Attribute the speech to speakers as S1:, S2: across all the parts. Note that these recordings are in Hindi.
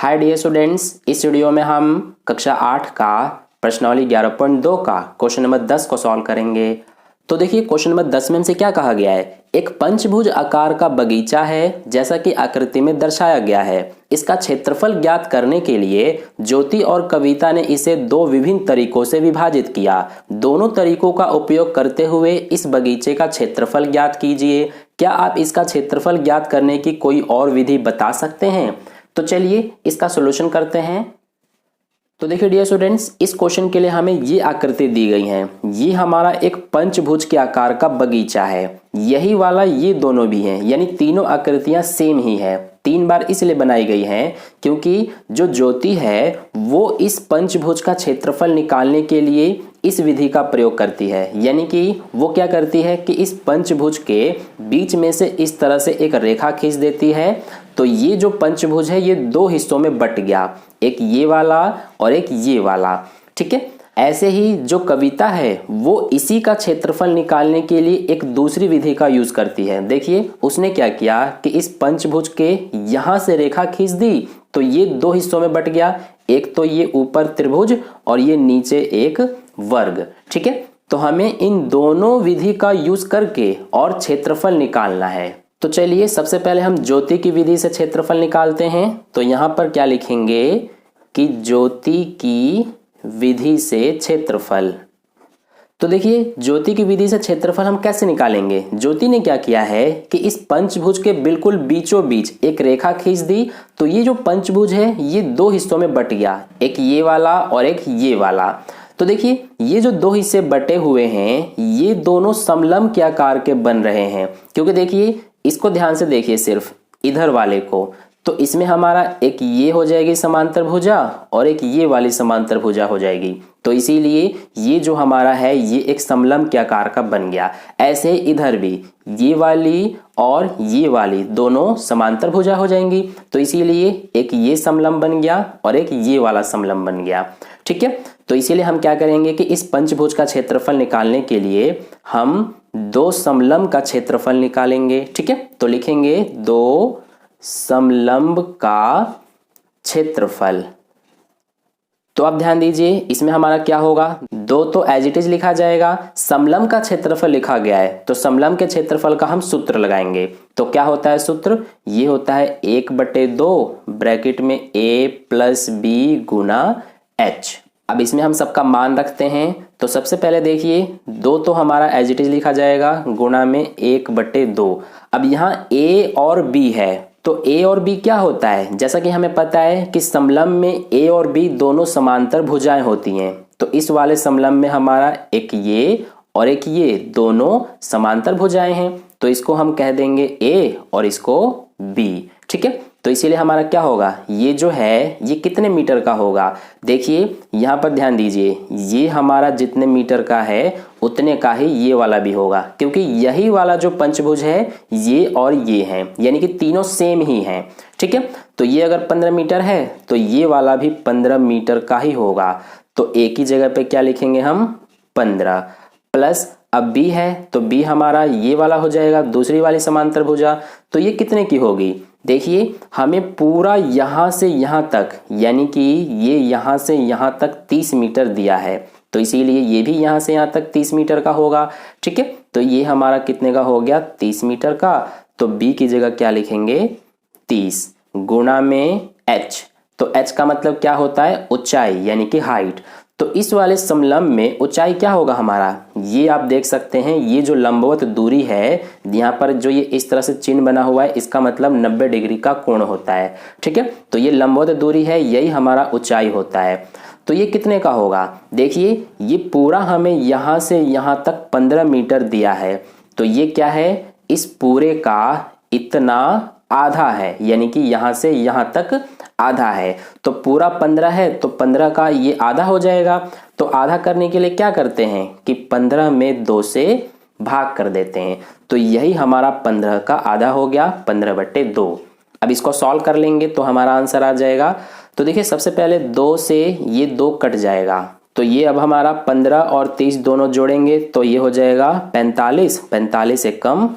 S1: हाय डियर स्टूडेंट्स, इस वीडियो में हम कक्षा 8 का प्रश्नावली 11.2 का क्वेश्चन नंबर 10 को सॉल्व करेंगे। तो देखिए क्वेश्चन नंबर 10 में हमसे क्या कहा गया है। एक पंचभुज आकार का बगीचा है जैसा कि आकृति में दर्शाया गया है। इसका क्षेत्रफल ज्ञात करने के लिए ज्योति और कविता ने इसे दो विभिन्न तरीकों से विभाजित किया। दोनों तरीकों का उपयोग करते हुए इस बगीचे का क्षेत्रफल ज्ञात कीजिए। क्या आप इसका क्षेत्रफल ज्ञात करने की कोई और विधि बता सकते हैं? तो चलिए इसका सॉल्यूशन करते हैं। तो देखिए डियर स्टूडेंट्स, इस क्वेश्चन के लिए हमें ये आकृति दी गई है। ये हमारा एक पंचभुज के आकार का बगीचा है। यही वाला ये दोनों भी हैं, यानी तीनों आकृतियां सेम ही है। 3 बार इसलिए बनाई गई हैं क्योंकि जो ज्योति है वो इस पंचभुज का क्षेत्रफल निकालने के लिए इस विधि का प्रयोग करती है। यानी कि वो क्या करती है कि इस पंचभुज के बीच में से इस तरह से एक रेखा खींच देती है। तो ये जो पंचभुज है ये दो हिस्सों में बट गया, एक ये वाला और एक ये वाला। ठीक है, ऐसे ही जो कविता है वो इसी का क्षेत्रफल निकालने के लिए एक दूसरी विधि का यूज करती है। देखिए उसने क्या किया कि इस पंचभुज के यहां से रेखा खींच दी तो ये दो हिस्सों में बट गया, एक तो ये ऊपर त्रिभुज और ये नीचे एक वर्ग। ठीक है, तो हमें इन दोनों विधि का यूज करके और क्षेत्रफल निकालना है। तो चलिए सबसे पहले हम ज्योति की विधि से क्षेत्रफल निकालते हैं। तो यहां पर क्या लिखेंगे कि ज्योति की विधि से क्षेत्रफल। तो देखिए ज्योति की विधि से क्षेत्रफल हम कैसे निकालेंगे। ज्योति ने क्या किया है कि इस पंचभुज के बिल्कुल बीचों बीच एक रेखा खींच दी। तो ये जो पंचभुज है ये दो हिस्सों में बट गया, एक ये वाला और एक ये वाला। तो देखिए ये जो दो हिस्से बटे हुए हैं ये दोनों समलंब के आकार के बन रहे हैं। क्योंकि देखिए इसको ध्यान से देखिए, सिर्फ इधर वाले को, तो इसमें हमारा एक ये हो जाएगी समांतर भुजा और एक ये वाली समांतर भुजा हो जाएगी। तो इसीलिए ये जो हमारा है ये एक समलंब के आकार का बन गया। ऐसे इधर भी ये वाली और ये वाली दोनों समांतर भुजा हो जाएंगी। तो इसीलिए एक ये समलंब बन गया और एक ये वाला समलंब बन गया। ठीक है, तो इसीलिए हम क्या करेंगे कि इस पंचभुज का क्षेत्रफल निकालने के लिए हम दो समलंब का क्षेत्रफल निकालेंगे। ठीक है, तो लिखेंगे दो समलंब का क्षेत्रफल। तो अब ध्यान दीजिए इसमें हमारा क्या होगा, दो तो एज इट इज लिखा जाएगा, समलंब का क्षेत्रफल लिखा गया है तो समलंब के क्षेत्रफल का हम सूत्र लगाएंगे। तो क्या होता है सूत्र, ये होता है 1/2 ब्रैकेट में a + b गुना h। अब इसमें हम सबका मान रखते हैं। तो सबसे पहले देखिए दो तो हमारा एज इट इज लिखा जाएगा गुणा में 1/2। अब यहाँ a और b है तो a और b क्या होता है, जैसा कि हमें पता है कि समलंब में a और b दोनों समांतर भुजाएं होती हैं। तो इस वाले समलंब में हमारा एक ये और एक ये दोनों समांतर भुजाएं हैं। तो इसको हम कह देंगे a और इसको b। ठीक है, तो इसीलिए हमारा क्या होगा, ये जो है ये कितने मीटर का होगा। देखिए यहाँ पर ध्यान दीजिए, ये हमारा जितने मीटर का है उतने का ही ये वाला भी होगा। क्योंकि यही वाला जो पंचभुज है ये और ये हैं, यानी कि तीनों सेम ही हैं। ठीक है, तो ये अगर 15 मीटर है तो ये वाला भी 15 मीटर का ही होगा। तो एक ही जगह पे क्या लिखेंगे हम 15 प्लस अब b है तो b हमारा ये वाला हो जाएगा, दूसरी वाली समांतर भुजा। तो ये कितने की होगी, देखिए हमें पूरा यहां से यहां तक, यानी कि ये यहां से यहां तक 30 मीटर दिया है। तो इसीलिए ये भी यहां से यहां तक 30 मीटर का होगा। ठीक है, तो ये हमारा कितने का हो गया 30 मीटर का। तो b की जगह क्या लिखेंगे 30 गुणा में h। तो h का मतलब क्या होता है ऊंचाई, यानी कि हाइट। तो इस वाले समलंब में ऊंचाई क्या होगा हमारा, ये आप देख सकते हैं ये जो लंबवत दूरी है यहाँ पर जो ये इस तरह से चिन्ह बना हुआ है इसका मतलब 90 डिग्री का कोण होता है। ठीक है, तो ये लंबवत दूरी है, यही हमारा ऊंचाई होता है। तो ये कितने का होगा, देखिए ये पूरा हमें यहाँ से यहाँ तक 15 मीटर दिया है। तो ये क्या है, इस पूरे का इतना आधा है, यानी कि यहाँ से यहाँ तक आधा है। तो पूरा 15 है तो 15 का ये आधा हो जाएगा। तो आधा करने के लिए क्या करते हैं कि 15 में 2 से भाग कर देते हैं। तो यही हमारा 15 का आधा हो गया, 15/2। अब इसको सॉल्व कर लेंगे तो हमारा आंसर आ जाएगा। तो देखिए सबसे पहले 2 से ये 2 कट जाएगा। तो ये अब हमारा 15 और 30 दोनों जोड़ेंगे तो ये हो जाएगा 45। 45 से कम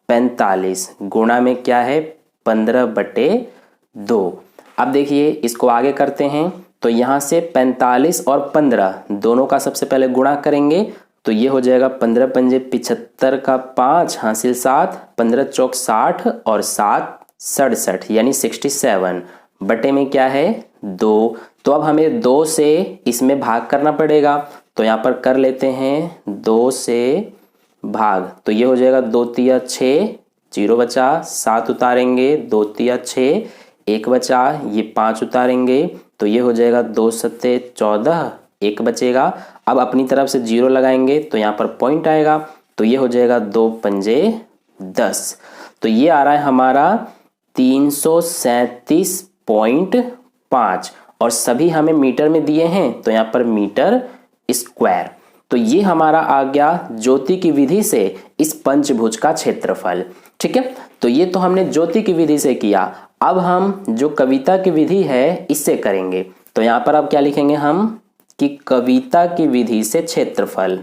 S1: 45 गुणा में क्या है 15/2। अब देखिए इसको आगे करते हैं, तो यहाँ से 45 और 15 दोनों का सबसे पहले गुणा करेंगे, तो ये हो जाएगा 15 पंजे 75 का 5 हासिल 7, 15 चौक 60 और 7 67 यानी 67 बटे में क्या है 2। तो अब हमें 2 से इसमें भाग करना पड़ेगा, तो यहाँ पर कर लेते हैं 2 से भाग, तो ये हो जाएगा 2 तिया 6, 0 बचा, 7 उतारेंगे, 2 तिया 6, 1 बचा, ये 5 उतारेंगे, तो ये हो जाएगा 2 सत्ते 14, 1 बचेगा। अब अपनी तरफ से 0 लगाएंगे तो यहाँ पर पॉइंट आएगा, तो ये हो जाएगा 2 पंजे 10। तो ये आ रहा है हमारा 337.5 और सभी हमें मीटर में दिए हैं, तो यहाँ पर मीटर स्क्वायर। तो ये हमारा आ गया ज्योति की विधि से इस पंचभुज का क्षेत्रफल। ठीक है, तो ये तो हमने ज्योति की विधि से किया। अब हम जो कविता की विधि है इससे करेंगे, तो यहाँ पर अब क्या लिखेंगे हम कि कविता की विधि से क्षेत्रफल।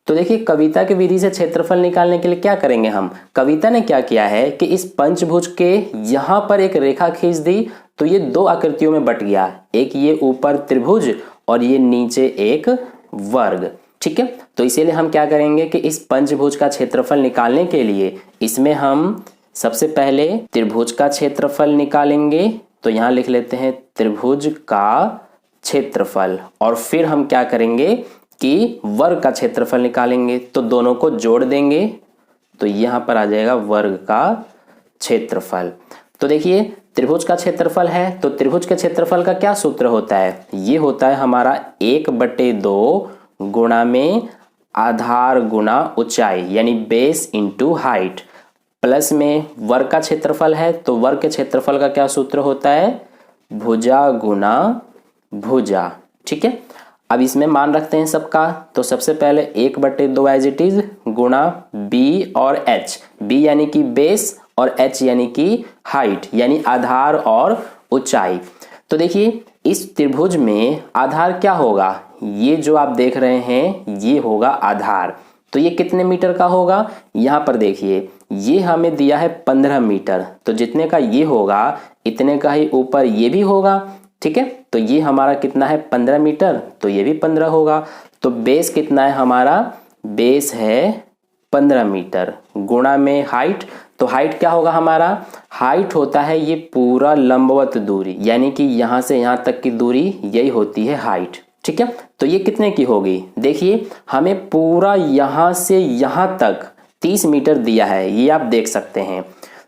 S1: तो देखिए कविता की विधि से क्षेत्रफल निकालने के लिए क्या करेंगे हम, कविता ने क्या किया है कि इस पंचभुज के यहाँ पर एक रेखा खींच दी, तो ये दो आकृतियों में बट गया, एक ये ऊपर त्रिभुज और ये नीचे एक वर्ग। ठीक है, तो इसीलिए हम क्या करेंगे कि इस पंचभुज का क्षेत्रफल निकालने के लिए इसमें हम सबसे पहले त्रिभुज का क्षेत्रफल निकालेंगे, तो यहाँ लिख लेते हैं त्रिभुज का क्षेत्रफल, और फिर हम क्या करेंगे कि वर्ग का क्षेत्रफल निकालेंगे, तो दोनों को जोड़ देंगे, तो यहाँ पर आ जाएगा वर्ग का क्षेत्रफल। तो देखिए त्रिभुज का क्षेत्रफल है, तो त्रिभुज के क्षेत्रफल का क्या सूत्र होता है, ये होता है हमारा 1/2 गुणा में आधार गुणा ऊंचाई यानी बेस इंटू हाइट, प्लस में वर्ग का क्षेत्रफल है, तो वर्ग के क्षेत्रफल का क्या सूत्र होता है, भुजा गुणा भुजा। ठीक है, अब इसमें मान रखते हैं सबका, तो सबसे पहले 1/2 एज इट इज गुणा बी और एच, बी यानी कि बेस और एच यानी कि हाइट यानी आधार और ऊंचाई। तो देखिए इस त्रिभुज में आधार क्या होगा, ये जो आप देख रहे हैं ये होगा आधार, तो ये कितने मीटर का होगा, यहाँ पर देखिए ये हमें दिया है 15 मीटर, तो जितने का ये होगा इतने का ही ऊपर ये भी होगा। ठीक है, तो ये हमारा कितना है 15 मीटर, तो ये भी 15 होगा। तो बेस कितना है हमारा, बेस है 15 मीटर गुणा में हाइट, तो हाइट क्या होगा हमारा, हाइट होता है ये पूरा लंबवत दूरी, यानी कि यहाँ से यहाँ तक की दूरी यही होती है हाइट। ठीक है, तो ये कितने की होगी, देखिए हमें पूरा यहाँ से यहाँ तक 30 मीटर दिया है, ये आप देख सकते हैं।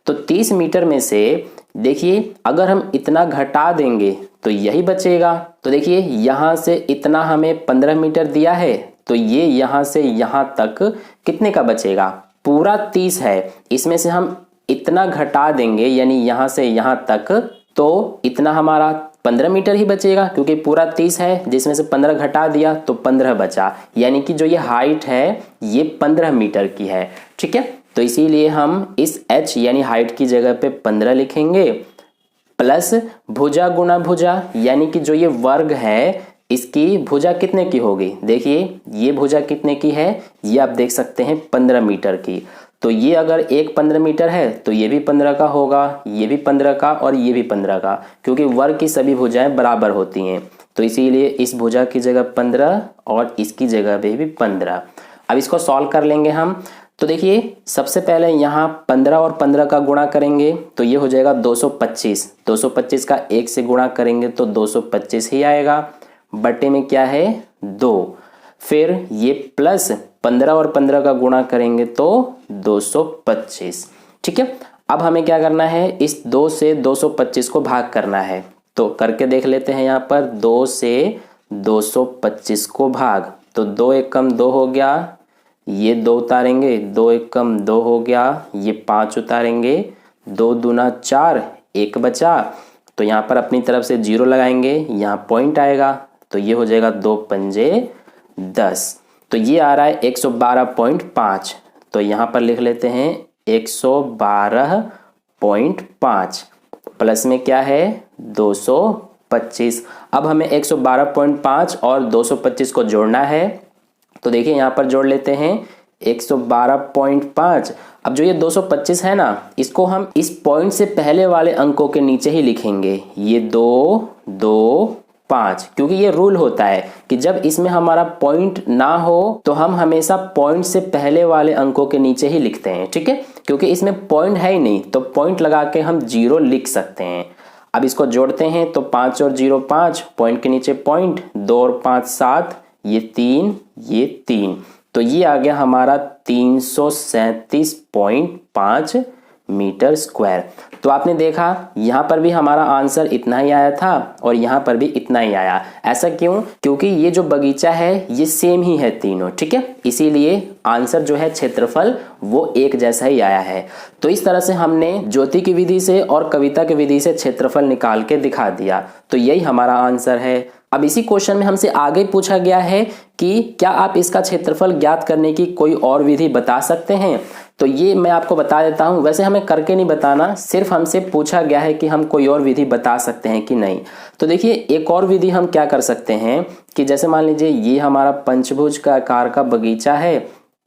S1: तो 30 मीटर में से देखिए अगर हम इतना घटा देंगे तो यही बचेगा, तो देखिए यहाँ से इतना हमें 15 मीटर दिया है, तो ये यहाँ से यहाँ तक कितने का बचेगा, पूरा 30 है, इसमें से हम इतना घटा देंगे यानी यहाँ से यहाँ तक, तो इतना हमारा 15 मीटर ही बचेगा, क्योंकि पूरा 30 है, जिसमें से 15 घटा दिया तो 15 बचा, यानी कि जो ये हाइट है ये 15 मीटर की है। ठीक है, तो इसीलिए हम इस h यानी हाइट की जगह पे 15 लिखेंगे, प्लस भुजा गुणा भुजा, यानी कि जो ये वर्ग है इसकी भुजा कितने की होगी, देखिए ये भुजा कितने की है, ये आप देख सकते हैं 15 मीटर की, तो ये अगर एक 15 मीटर है तो ये भी 15 का होगा, ये भी 15 का और ये भी 15 का, क्योंकि वर्ग की सभी भुजाएं बराबर होती हैं, तो इसीलिए इस भुजा की जगह 15 और इसकी जगह पे भी 15। अब इसको सॉल्व कर लेंगे हम, तो देखिए सबसे पहले यहाँ 15 और 15 का गुणा करेंगे, तो ये हो जाएगा 225, 225 का 1 से गुणा करेंगे तो 225 ही आएगा, बटे में क्या है 2, फिर ये प्लस 15 और 15 का गुणा करेंगे तो 225। ठीक है, अब हमें क्या करना है, इस 2 से 225 को भाग करना है, तो करके देख लेते हैं। यहाँ पर 2 से 225 को भाग, तो 2 एकम 2 हो गया, ये 2 उतारेंगे, 2 एकम 2 हो गया, ये 5 उतारेंगे, 2 दूना 4, 1 बचा, तो यहाँ पर अपनी तरफ से 0 लगाएंगे, यहाँ पॉइंट आएगा, तो ये हो जाएगा 2 पंजे 10, तो ये आ रहा है 112.5, तो यहाँ पर लिख लेते हैं 112.5, प्लस में क्या है 225। अब हमें 112.5 और 225 को जोड़ना है, तो देखिए यहाँ पर जोड़ लेते हैं 112.5। अब जो ये 225 है ना, इसको हम इस पॉइंट से पहले वाले अंकों के नीचे ही लिखेंगे, ये 2 2 5, क्योंकि ये रूल होता है कि जब इसमें हमारा पॉइंट ना हो तो हम हमेशा पॉइंट से पहले वाले अंकों के नीचे ही लिखते हैं, ठीक है। क्योंकि इसमें पॉइंट है ही नहीं तो पॉइंट लगा के हम 0 लिख सकते हैं। अब इसको जोड़ते हैं तो 5 और 0 5, पॉइंट के नीचे पॉइंट, 2 और 5 7, ये 3, तो ये आ गया हमारा 337.5 मीटर स्क्वायर। तो आपने देखा यहाँ पर भी हमारा आंसर इतना ही आया था और यहाँ पर भी इतना ही आया। ऐसा क्यों? क्योंकि ये जो बगीचा है ये सेम ही है तीनों, ठीक है, इसीलिए आंसर जो है क्षेत्रफल वो एक जैसा ही आया है। तो इस तरह से हमने ज्योति की विधि से और कविता की विधि से क्षेत्रफल निकाल के दिखा दिया। तो यही हमारा आंसर है। अब इसी क्वेश्चन में हमसे आगे पूछा गया है कि क्या आप इसका क्षेत्रफल ज्ञात करने की कोई और विधि बता सकते हैं। तो ये मैं आपको बता देता हूं, वैसे हमें करके नहीं बताना, सिर्फ हमसे पूछा गया है कि हम कोई और विधि बता सकते हैं कि नहीं। तो देखिए एक और विधि हम क्या कर सकते हैं कि जैसे मान लीजिए ये हमारा पंचभुज का आकार का बगीचा है,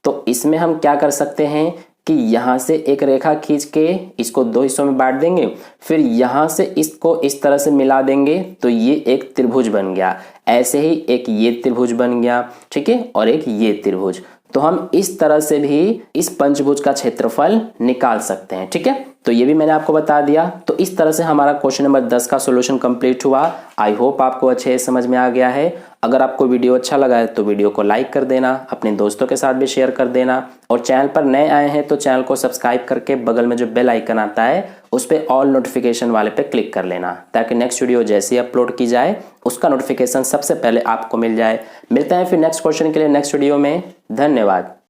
S1: तो इसमें हम क्या कर सकते हैं कि यहाँ से एक रेखा खींच के इसको 2 हिस्सों में बांट देंगे, फिर यहाँ से इसको इस तरह से मिला देंगे तो ये एक त्रिभुज बन गया। ऐसे ही एक ये त्रिभुज बन गया, ठीक है, और एक ये त्रिभुज। तो हम इस तरह से भी इस पंचभुज का क्षेत्रफल निकाल सकते हैं, ठीक है। तो ये भी मैंने आपको बता दिया। तो इस तरह से हमारा क्वेश्चन नंबर 10 का सॉल्यूशन कंप्लीट हुआ। आई होप आपको अच्छे समझ में आ गया है। अगर आपको वीडियो अच्छा लगा है तो वीडियो को लाइक कर देना, अपने दोस्तों के साथ भी शेयर कर देना, और चैनल पर नए आए हैं तो चैनल को सब्सक्राइब करके बगल में जो बेल आइकन आता है उस पर ऑल नोटिफिकेशन वाले पे क्लिक कर लेना, ताकि नेक्स्ट वीडियो जैसे ही अपलोड की जाए उसका नोटिफिकेशन सबसे पहले आपको मिल जाए। मिलते हैं फिर नेक्स्ट क्वेश्चन के लिए नेक्स्ट वीडियो में। धन्यवाद।